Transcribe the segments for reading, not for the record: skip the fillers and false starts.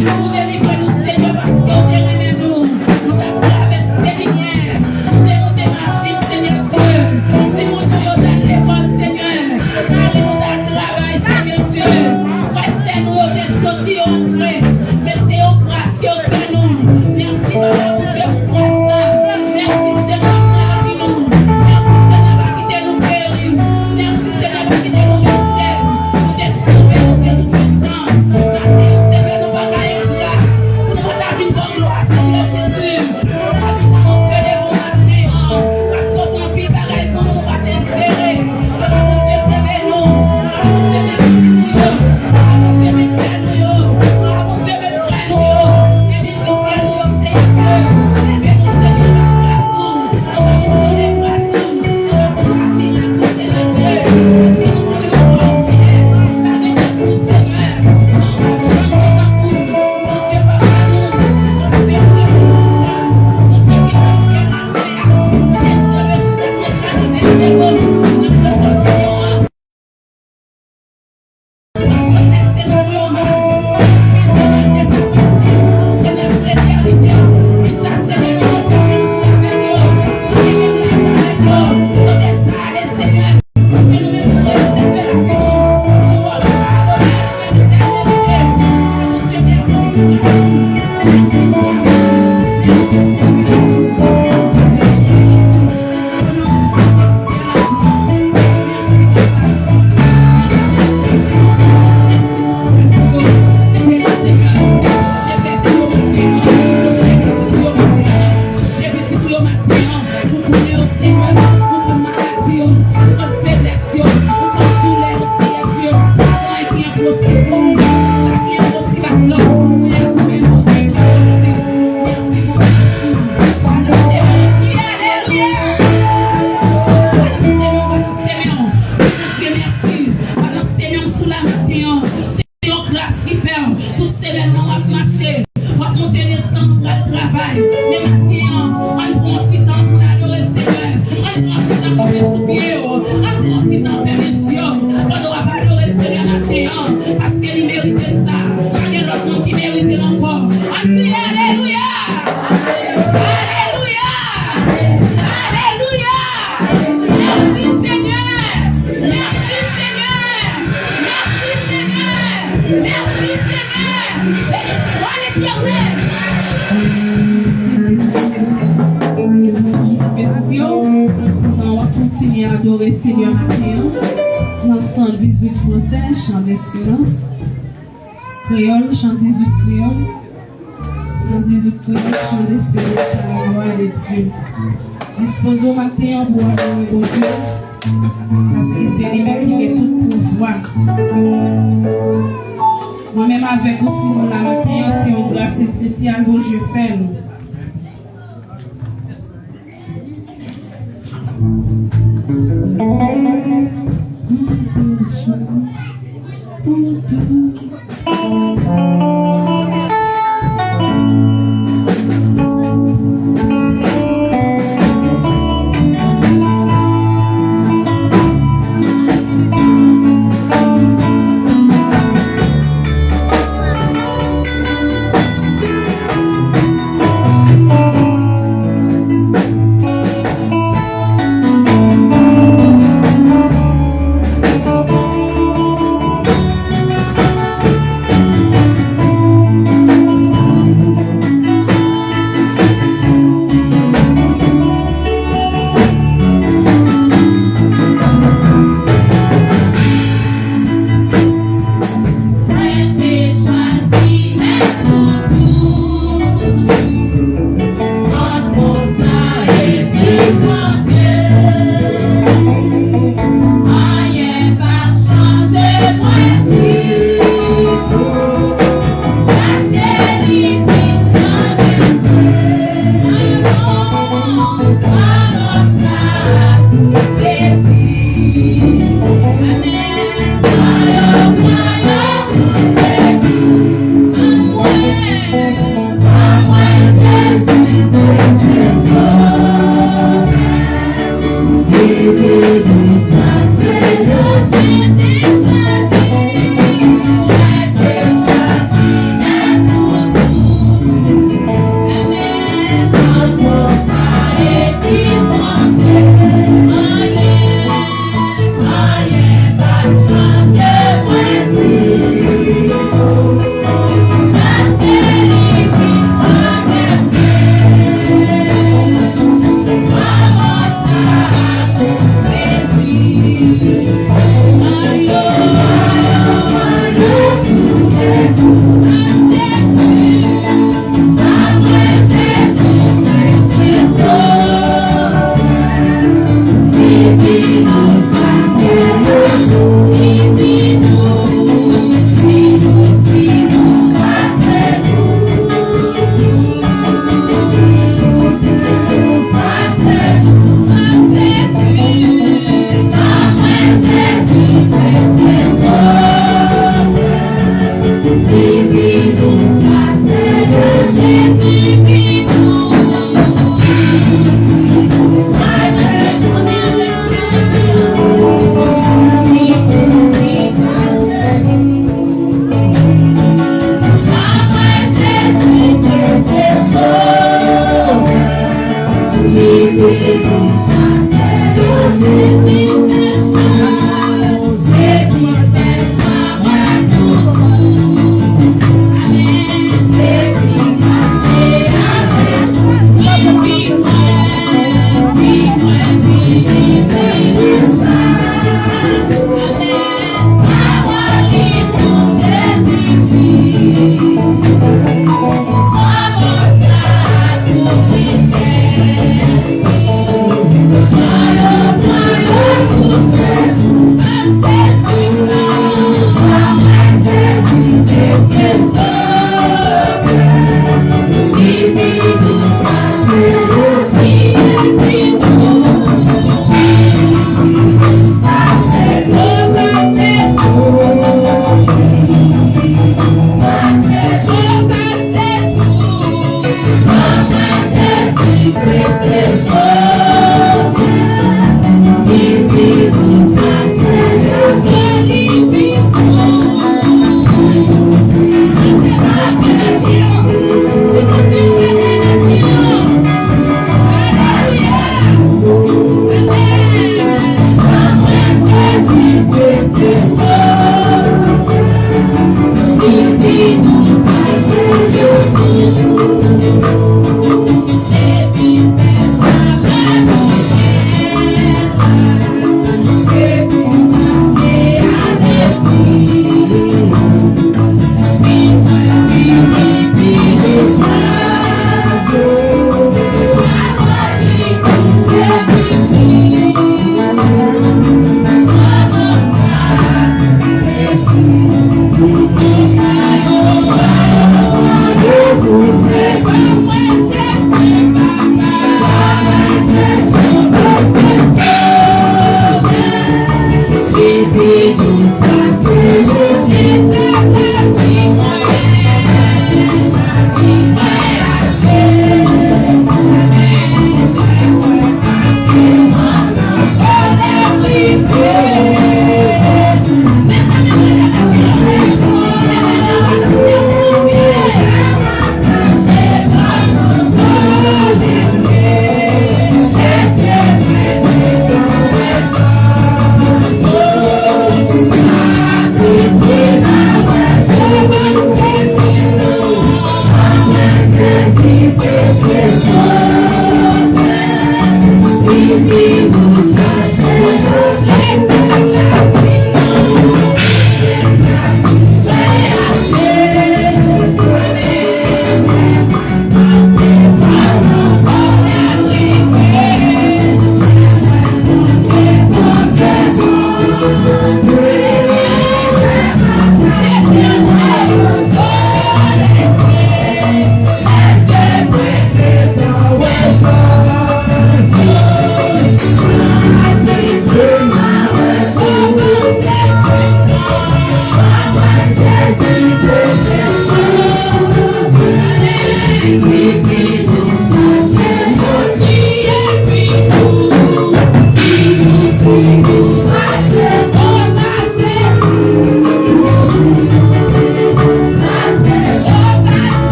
Vous délivrez-nous, Seigneur, parce que vous aimez nous. Nous avons traversé les lumières. Nous avons des machines, Seigneur Dieu. Si nous nous dans l'école, Seigneur. Marie nous dans le travail, Seigneur Dieu. Ouais, nous sommes sortis au gré. Mais c'est au grâce que vous faites nous. Merci, Papa, pour Dieu, pour ça. Merci, Seigneur, pour nous. Merci, Seigneur, pour quitter nous périr. Merci, Seigneur, pour quitter nous blesser. Pour te sauver, pour te nous présent. Merci, Seigneur, nous va gagner là. Nous va dar une bonne gloire, Seigneur Jésus. Nous va venir en paix de vos mains. Parce qu'on s'en fit pareil pour nous, on va t'espérer. Papa, pour Dieu, prévenez-nous. Papa, pour Dieu, merci pour nous. Papa, pour Dieu, merci à nous. Papa, pour Dieu, merci à nous. Et puis, c'est à nous, Seigneur Dieu. Et puis, nous, Seigneur, on va nous donner grâce. On va nous donner grâce, Seigneur Dieu. Parce que nous voulons voir en paix. Parce que nous, Seigneur, on va jouer dans un coup. On sait pas à nous. On sait que nous, on sait que parce que la paix, est-ce que le péché nous met des gosses? Nous sommes Seigneur. Adorer Seigneur matin, dans 118 français, chant d'espérance, créole, chant 18 créole, 118 créole, chant d'espérance, à la gloire de Dieu. Disposons matin pour adorer mon Dieu, parce que c'est lui qui est tout pouvoir. Moi-même avec aussi mon matin, c'est une grâce spéciale que je fais.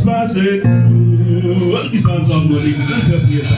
laisse passer tout. On dit ça ensemble, on dit que ça fait prier ça.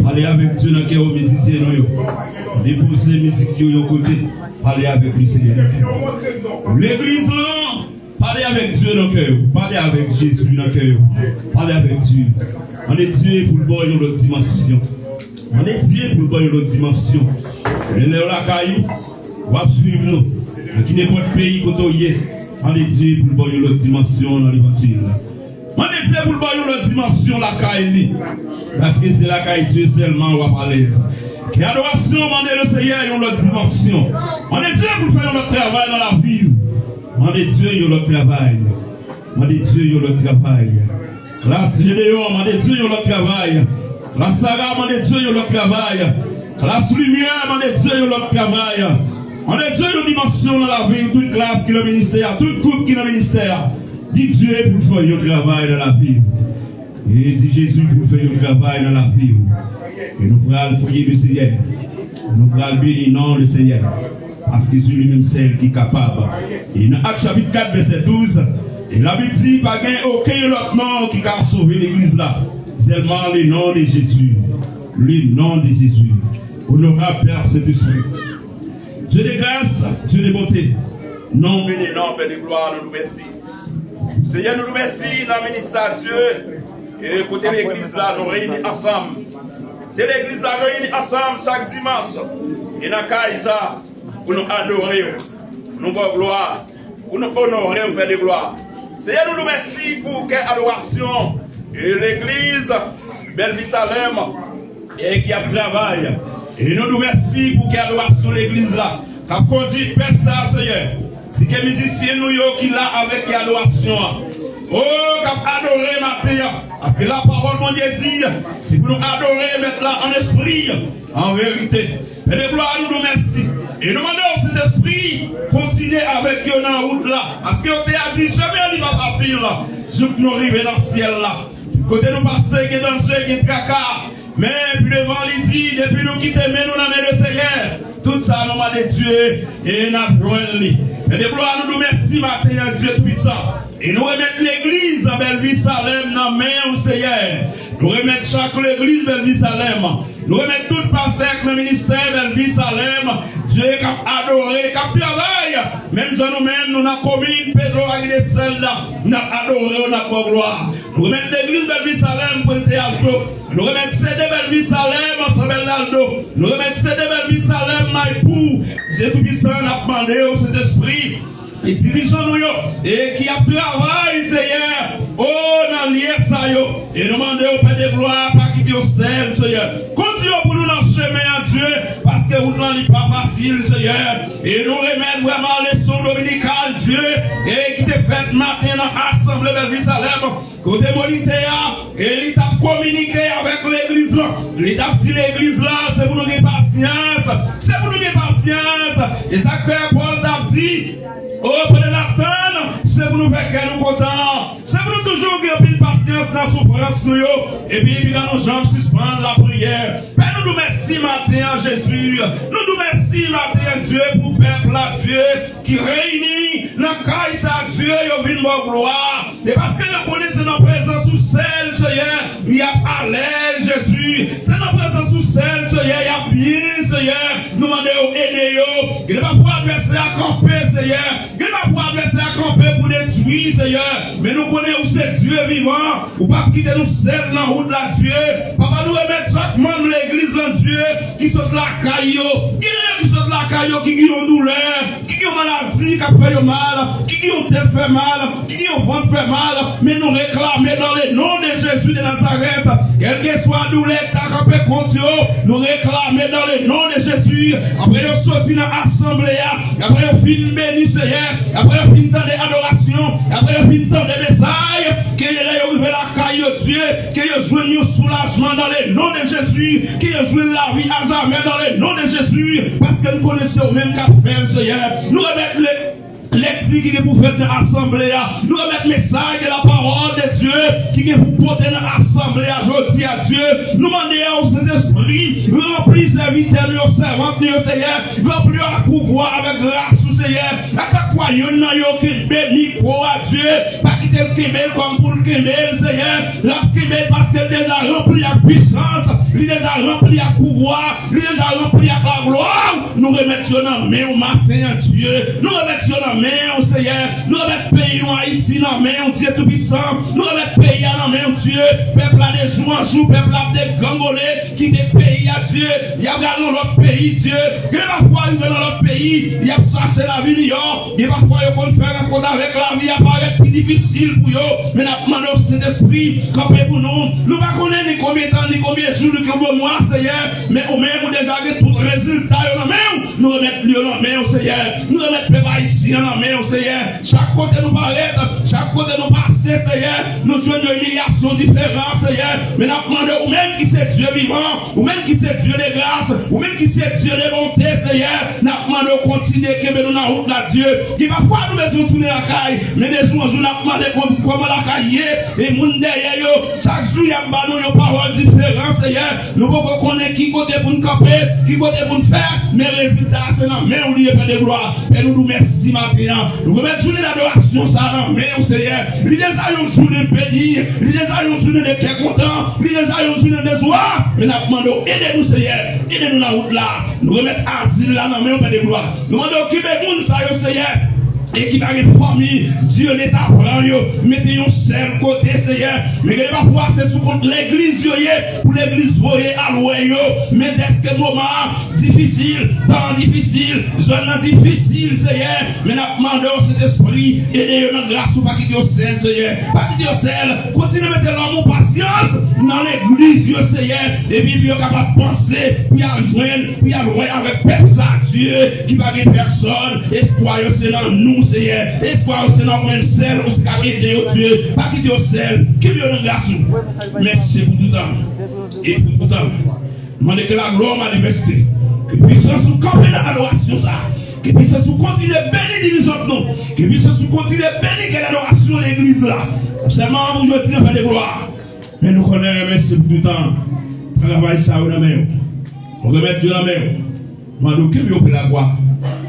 Parlez avec Dieu dans le cœur aux musiciens. Déposez les musiques de l'autre côté. Parlez avec lui, Seigneur. L'église, parlez avec Dieu dans le cœur. Parlez avec Jésus dans le cœur. Parlez avec Dieu. On est Dieu pour le bon dans l'autre dimension. On est Dieu pour le bon dans l'autre dimension. Et là, la caillou, on va suivre nous. Qui n'est pas de pays quand on y est. On est Dieu pour le bon dans l'autre dimension dans l'évangile. On est Dieu pour le bon dans l'autre dimension, la caillou. Parce que c'est la caillou Dieu seulement on va parler. Qui adoration, on est le Seigneur dans l'autre dimension. On est Dieu pour faire notre travail dans la vie. On est Dieu dans notre travail. On est Dieu dans notre travail. Classe Gédéon, on est Dieu dans notre travail. Classe Sarah, on est Dieu dans notre travail. Classe Lumière, on est Dieu dans notre travail. On est Dieu dans la dimension dans la vie. Toute classe qui est dans le ministère, tout groupe qui est dans le ministère. Dit Dieu pour faire le travail dans la vie. Et dit Jésus pour faire le travail dans la vie. Et nous pourrons prier le Seigneur. Nous pourrons bénir le nom du Seigneur. Parce que c'est lui-même celle qui est capable. Et dans Actes chapitre 4, verset 12, et la Bible dit, pas aucun autre nom qui a sauvé l'église là. Seulement le nom de Jésus. Le nom de Jésus. Honorable Père Saint-Esprit. Dieu de grâce, Dieu de bonté. Non, béni, non, Père de gloire, nous nous remercions. Seigneur, nous nous remercions dans la minute ça, Dieu. Et écoutez l'église là, nous réunis ensemble. L'église là réunie ensemble chaque dimanche. Et dans Kaïsa, pour nous adorer, pour nous voir gloire, pour nous honorer, pour faire des gloires. Seigneur, nous nous remercions pour quelle adoration. Et l'église, Belle-Vie Salem, et qui a travaillé. Et nous nous remercions pour quelle adoration l'église là. Qui a conduit le peuple ça, Seigneur. C'est que les musiciens nous qui là avec l'adoration. Oh, qui a adoré matin. Parce que la parole, mon Dieu, dit, c'est pour nous adorer, mettre là en esprit, en vérité. Et de gloire, nous nous remercions. Et nous demandons cet esprit, continuer avec eux dans la route là. Parce que on a dit, jamais on n'y va passer là. Sur nous arriver dans le ciel là. Côté nous passer, qui est dans le ciel, qui est caca. Mais puis devant les dit, depuis nous quitter, mais nous n'avons le Seigneur. Tout ça, nous demandons Dieu et nous avons lui. Et de gloire, nous nous remercions matin, Dieu puissant. Et nous remettons l'église à Belle-Vie Salem dans la main au Seigneur. Nous remettons chaque l'église Belle-Vie Salem. Nous remettons tout pasteur dans le ministère Belle-Vie Salem. Dieu qui a adoré, qui a travaillé. Même si nous-mêmes, nous avons commis Pedro Aguilera celle-là. Nous avons adoré, nous avons gloire. Nous remettons l'église Belle-Vie Salem pour le théâtre. Nous remettons CD Belle-Vie Salem ensemble Aldo. Nous remettons CD Belle-Vie Salem Maïpou. Dieu tout-puissant a demandé au Saint-Esprit. Et dirigeons-nous et qui a travaillé, Seigneur, oh, dans l'hier ça yo. Et nous demandons au Père de gloire, pas quitter au ciel, Seigneur. Continue pour nous dans le chemin à Dieu, parce parce que vous n'en êtes pas facile, Seigneur. Et nous remettons vraiment les sons dominicales, Dieu, et qui te fait matin dans l'Assemblée de Jérusalem. Côté Monitéa, et il t'a communiqué avec l'église là. Il t'a dit l'église là, c'est pour nous avoir patience. C'est pour nous avoir patience. Et ça que Paul t'a dit, oh, prenez la peine, c'est pour nous faire que nous contents. C'est pour nous toujours garder patience dans la souffrance, nous. Et puis, dans nos jambes, suspendre la prière. Père, nous nous merci matin en Jésus. Nous nous merci matin Dieu pour le peuple à Dieu qui réunit dans le cas à Dieu et au vin de gloire. Et parce que nous connaissons notre présence sous celle, Seigneur, il y a à l'aise Jésus. C'est notre présence sous celle, Seigneur, il y a bien, Seigneur. Nous demandons aider. Il ne va pas pouvoir adverser à camper, Seigneur. Il ne va pas pouvoir adverser à camper pour détruire, Seigneur. Mais nous connaissons c'est Dieu vivant. Ou pas quitter nous seul dans la route de Dieu. Papa, nous remettre chaque membre de l'église dans Dieu qui saute la caillou. Qui saute la caillou, qui ont douleur, qui ont maladie, qui fait mal, qui ont tête fait mal, qui ont ventre fait mal. Mais nous réclamons dans le nom de Jésus de Nazareth. Quelle que soit douleur, ta campé contre eux, nous réclamons dans le nom de Jésus. Après, nous sortons dans l'assemblée, après, nous finissons béni, Seigneur, après, nous finissons dans l'adoration, après, nous finissons dans les messages, que nous la caille de Dieu, que nous jouons soulagement dans le nom de Jésus, que nous jouons la vie à jamais dans le nom de Jésus, parce que nous connaissons même qu'à faire, Seigneur. Nous remettons les petits qui est pour faire dans l'assemblée, nous remettons le message de la parole de Dieu qui est pour porter dans l'assemblée aujourd'hui à Dieu. Nous demandons au Saint-Esprit, remplis serviteurs, nos servantes, nos Seigneur, remplis à pouvoir avec grâce, Seigneur. À chaque fois, il y en a qui bénit pour Dieu, pas quitter le Kémel comme pour le Kémel, Seigneur. La Kémel parce qu'elle est déjà remplie à puissance, il est déjà rempli à pouvoir, il est déjà rempli à la gloire. Nous remettons dans main au matin, Dieu. Nous remettons dans main au Seigneur. Nous remettons le pays en Haïti dans main, Dieu Tout-Puissant. Nous remettons le pays dans main, Dieu. Peuple a des jours en jour, peuple a des gangolais qui des pays à Dieu. Il y a dans l'autre pays, Dieu. Il y a parfois arrivé dans l'autre pays, il y a cherché la vie, il y a parfois il faut faire un compte avec la vie, apparaît plus difficile pour eux. Mais nous demandons au Saint-Esprit, campez pour nous. Nous ne connaissons ni combien de temps, ni combien de jours, ni combien de mois, Seigneur. Mais au même, nous déjà tout le résultat dans la main. Nous remettons lui dans la main, Seigneur. Nous remettons les peuple ici dans la main, Seigneur. Chaque côté nous paraît, chaque côté nous passe, Seigneur. Nous jouons une humiliation différente, Seigneur. Mais nous demandons au même qui c'est Dieu vivant, ou même qui c'est Dieu de grâce, ou même qui c'est Dieu de bonté, Seigneur. Nous demandons de continuer que nous dans la route de Dieu. Il va falloir nous besoin de tourner la caille, mais des jours, nous demandons comment la caille est, et nous derrière chaque jour, il y a une parole différente, Seigneur. Nous pouvons connaître qui côté pour nous camper, qui côté pour nous faire, mais le résultat, c'est dans la main, on lui est de gloire. Et nous nous merci maintenant. Nous remettons journée d'adoration, ça dans la main, Seigneur. Il y a une journée de béni, il y a une journée de cœur content, il y a une journée de joie. Mais nous demandons, aidez-nous, Seigneur, aidez-nous dans la route là. Nous remettons asile là dans la main, de gloire. Nous demandons qui veut nous, Seigneur. Et qui va une famille, Dieu l'État prend, mettez un seul côté, Seigneur. Mais il va pouvoir c'est sous l'église, pour l'église, voyez, à loin, mais dès que moment difficile, temps difficile, zone difficile, Seigneur. Mais nous demandons cet esprit, aidez-nous dans grâce, pas qu'il y ait seul, Seigneur. Pas qu'il y ait seul, continuez à mettre l'amour, patience dans l'église, Seigneur. Et puis, vous êtes capable de penser, puis à joindre, puis à loin avec personne, Dieu, qui va gagner personne. Espoir, c'est dans nous. Seigneur, espoir c'est notre même sel, on s'est aider au Dieu, pas quitter au sel, qui lui donne grâce. Merci pour tout le temps. Et pour tout le temps, demandez que la gloire manifeste, que puissance nous campe dans l'adoration, ça. Que puissance nous continue de bénir les autres, non. Que puissance nous continue de bénir l'adoration de l'église là. Seulement, vous je tiens pas de gloire. Mais nous connaissons, merci pour tout le temps. Travail ça dans la main. On remet Dieu dans la main. Demandez que vous la gloire.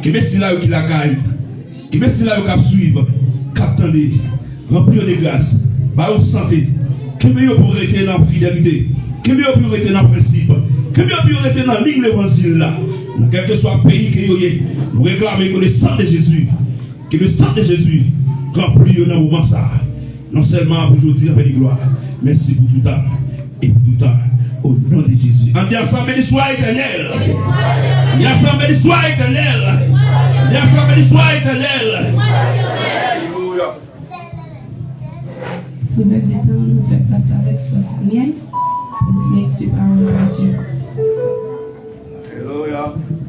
Que merci là qui la gagne. Que merci là qui suivre, qui attendez, remplir de grâce, bah vous santé, que mieux pour rester dans la fidélité, que mieux pour rester dans le principe, que mieux pour rester dans la ligne de l'évangile là, dans quel que soit le pays que vous ayez, nous réclamons que le sang de Jésus, remplit dans le moment ça, non seulement pour aujourd'hui avec gloire, merci pour tout temps et pour tout temps. Au nom de Jésus. En disant ensemble, béni soit éternel. En disant ensemble, béni soit éternel. En disant ensemble, béni soit éternel. Ce matin, nous faisons place avec Frère Fournier pour lecture parole de Dieu. Alléluia. Alléluia.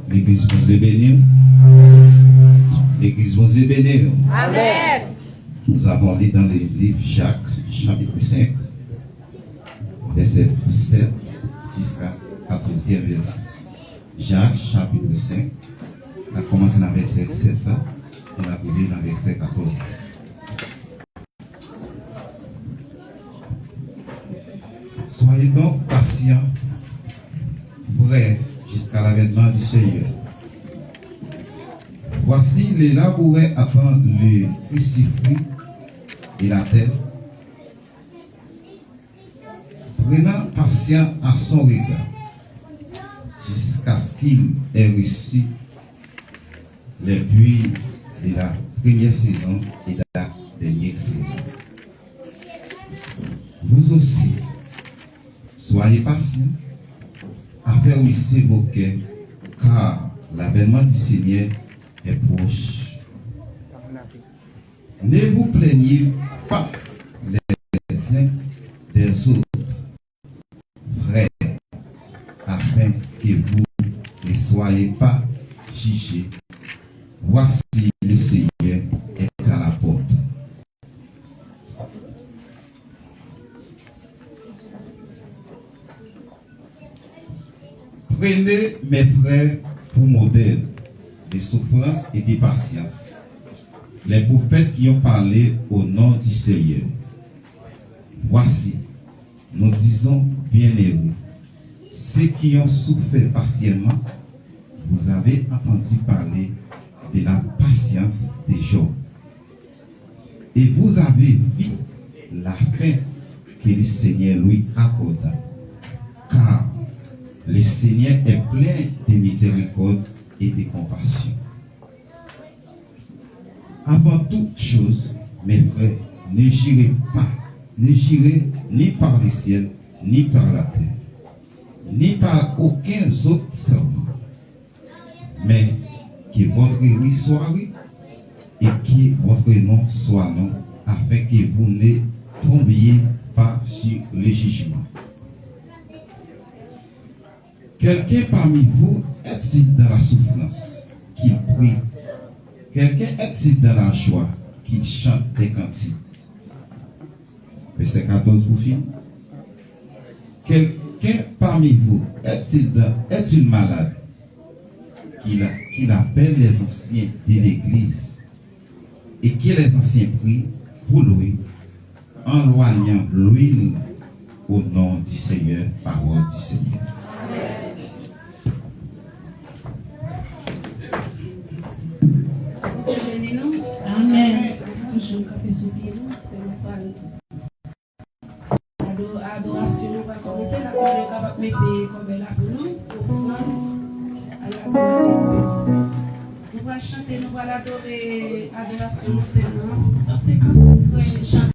L'église vous est bénie. L'église vous est bénie. Amen. Nous avons lu dans le livre Jacques, chapitre 5, verset 7 jusqu'à 14e verset. Jacques, chapitre 5, on a commencé dans le verset 7, on a trouvé dans le verset 14. Soyez donc patients, frères, jusqu'à l'avènement du Seigneur. Voici les laboureurs attendent le crucifix et la terre, prenant patient à son regard, jusqu'à ce qu'il ait reçu les buts de la première saison et de la dernière saison. Vous aussi, soyez patients, affermissez vos cœurs, car l'avènement du Seigneur est proche. Ne vous plaignez pas les uns des autres, frères, afin que vous ne soyez pas jugés. Voici le Seigneur est à la porte. Prenez mes frères pour modèle de souffrance et de patience, les prophètes qui ont parlé au nom du Seigneur. Voici, nous disons bienheureux, ceux qui ont souffert patiemment. Vous avez entendu parler de la patience de Job. Et vous avez vu la fin que le Seigneur lui accorda. Car le Seigneur est plein de miséricorde et de compassion. Avant toute chose, mes frères, ne jurez pas, ne jurez ni par le ciel, ni par la terre, ni par aucun autre serment, mais que votre oui soit oui et que votre non soit non, afin que vous ne tombiez pas sur le jugement. Quelqu'un parmi vous est-il dans la souffrance, qu'il prie? Quelqu'un est-il dans la joie, qu'il chante des cantiques? Verset 14 pour finir. Quelqu'un parmi vous est-il malade, qu'il appelle les anciens de l'église et que les anciens prient pour lui, en loignant l'huile au nom du Seigneur, parole du Seigneur. Amen. Toujours capé soutenir nous, adoration, nous va commencer la parole capable mettre comme là pour nous, offrande à la gloire de Dieu. Nous allons chanter, nous allons adorer adoration seulement 150 chanter.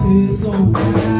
de son cœur.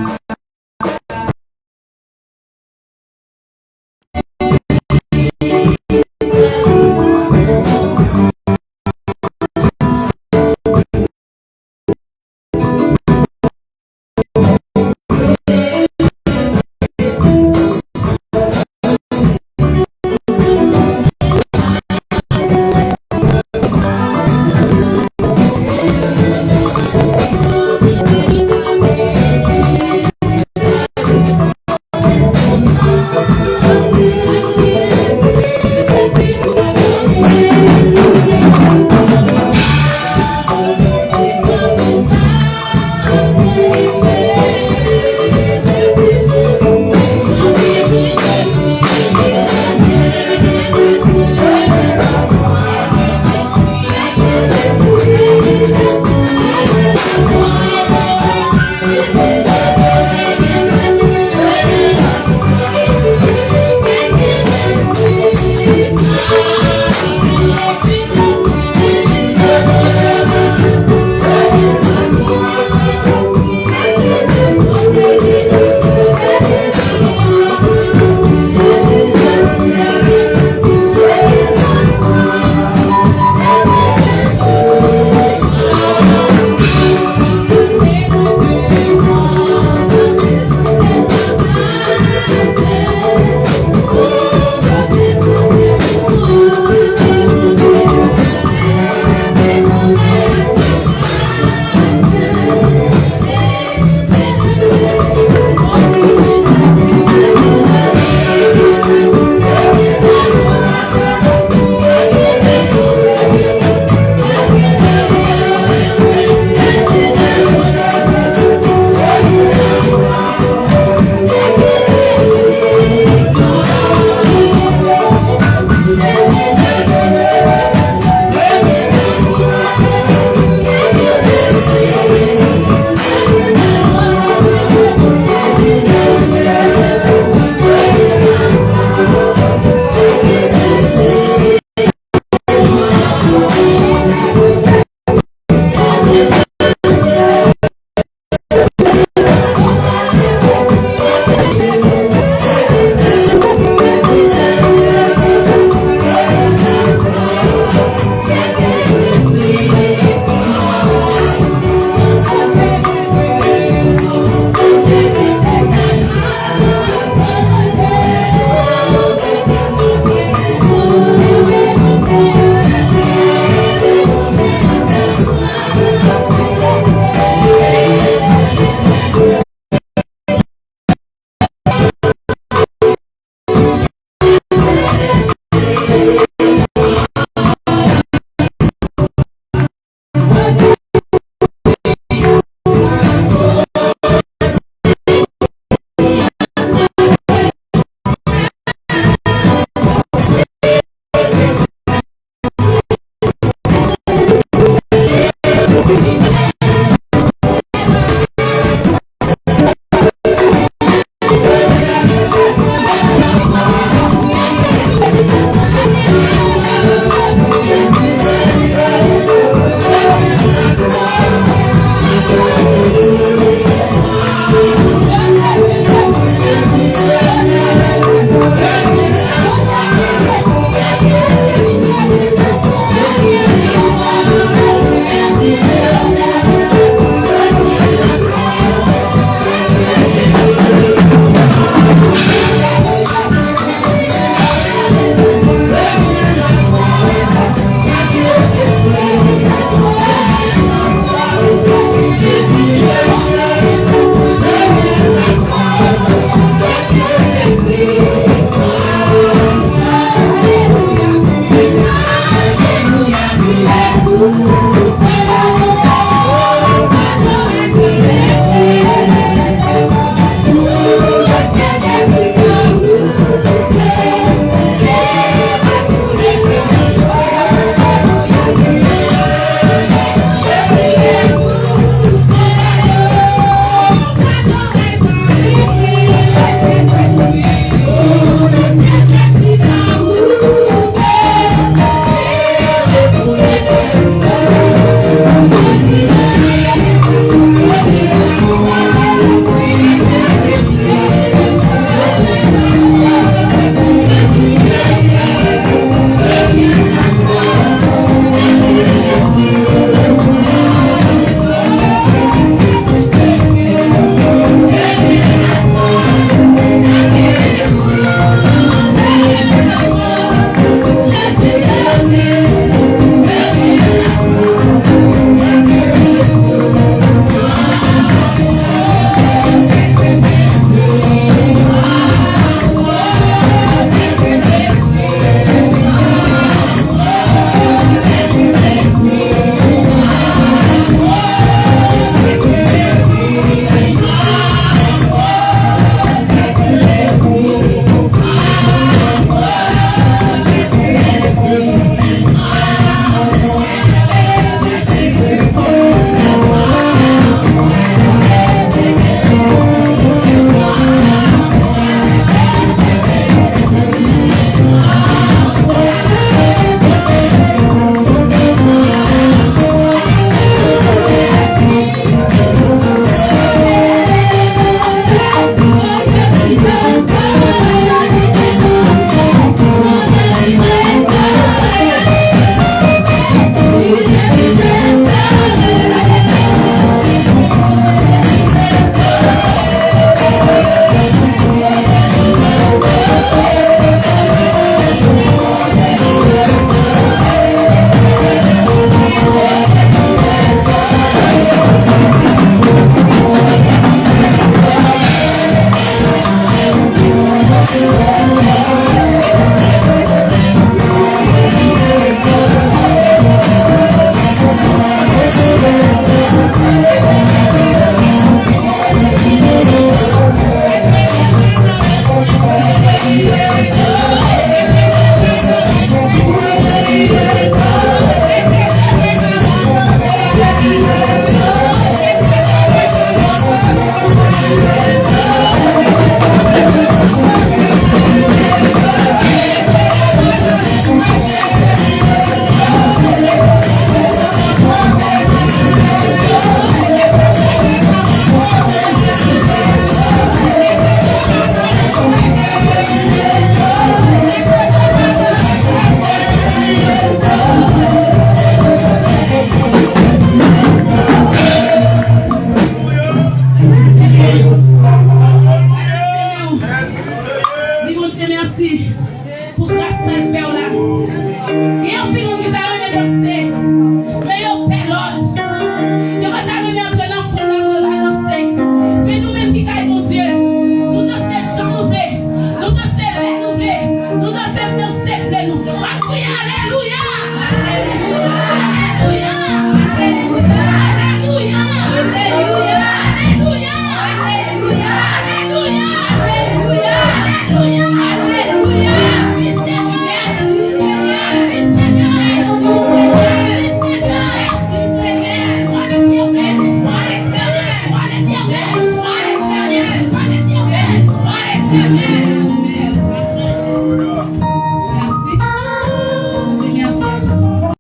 Amen.